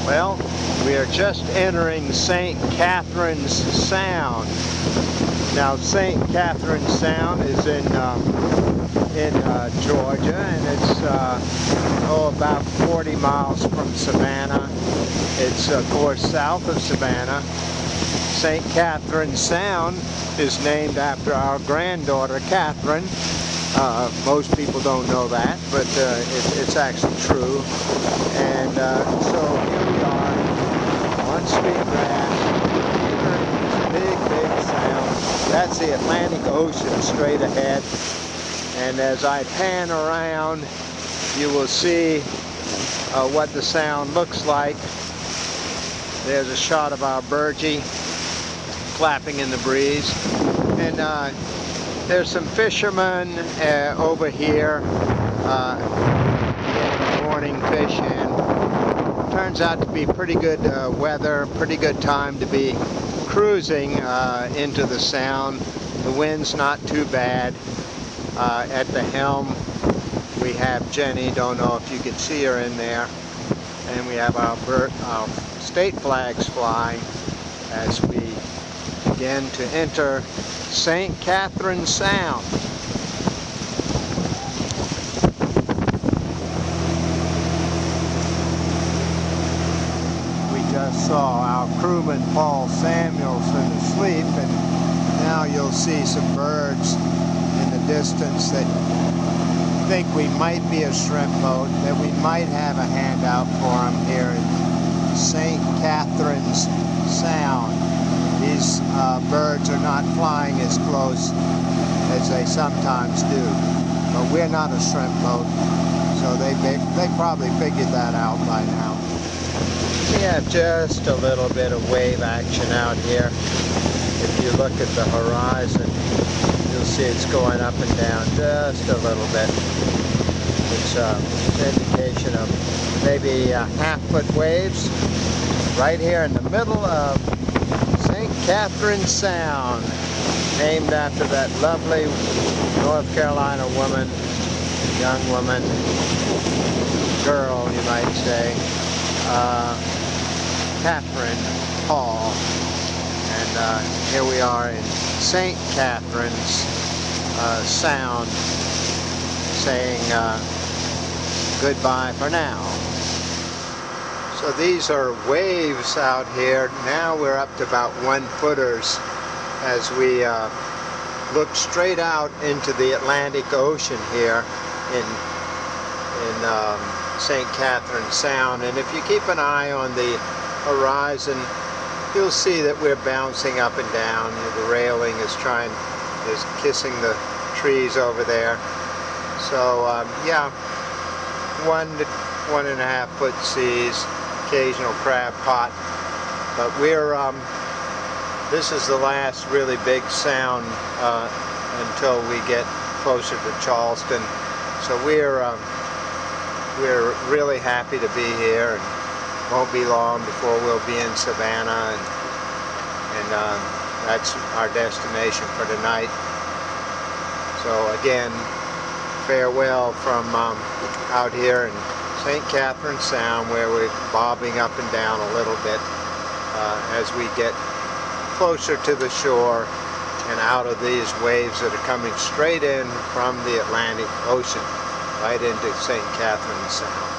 Well, we are just entering St. Catherine's Sound. Now, St. Catherine's Sound is in Georgia, and it's about 40 miles from Savannah. It's of course south of Savannah. St. Catherine's Sound is named after our granddaughter Catherine. Most people don't know that, but it's actually true. And so here we are on Sweetgrass. Big sound. That's the Atlantic Ocean straight ahead. And as I pan around, you will see what the sound looks like. There's a shot of our burgee flapping in the breeze. And there's some fishermen over here getting morning fish in. Turns out to be pretty good weather, pretty good time to be cruising into the Sound. The wind's not too bad. At the helm we have Jenny, don't know if you can see her in there, and we have our state flags flying as we begin to enter St. Catherine's Sound. We just saw our crewman Paul Samuelson asleep, and now you'll see some birds in the distance that think we might be a shrimp boat, that we might have a handout for them here in St. Catherine's Sound. These birds are not flying as close as they sometimes do, but we're not a shrimp boat, so they probably figured that out by now. We have just a little bit of wave action out here. If you look at the horizon, you'll see it's going up and down just a little bit. It's an indication of maybe half-foot waves right here in the middle of St. Catherine's Sound, named after that lovely North Carolina woman, young woman, girl you might say, Catherine Hall. And here we are in St. Catherine's Sound, saying goodbye for now. So these are waves out here. Now we're up to about 1-footers as we look straight out into the Atlantic Ocean here in St. Catherine's Sound. And if you keep an eye on the horizon, you'll see that we're bouncing up and down. The railing is kissing the trees over there. So yeah, 1 to 1.5 foot seas, occasional crab pot. But this is the last really big sound until we get closer to Charleston. So we're really happy to be here, and won't be long before we'll be in Savannah, and that's our destination for tonight. So again, farewell from out here in St. Catherine's Sound, where we're bobbing up and down a little bit as we get closer to the shore and out of these waves that are coming straight in from the Atlantic Ocean right into St. Catherine's Sound.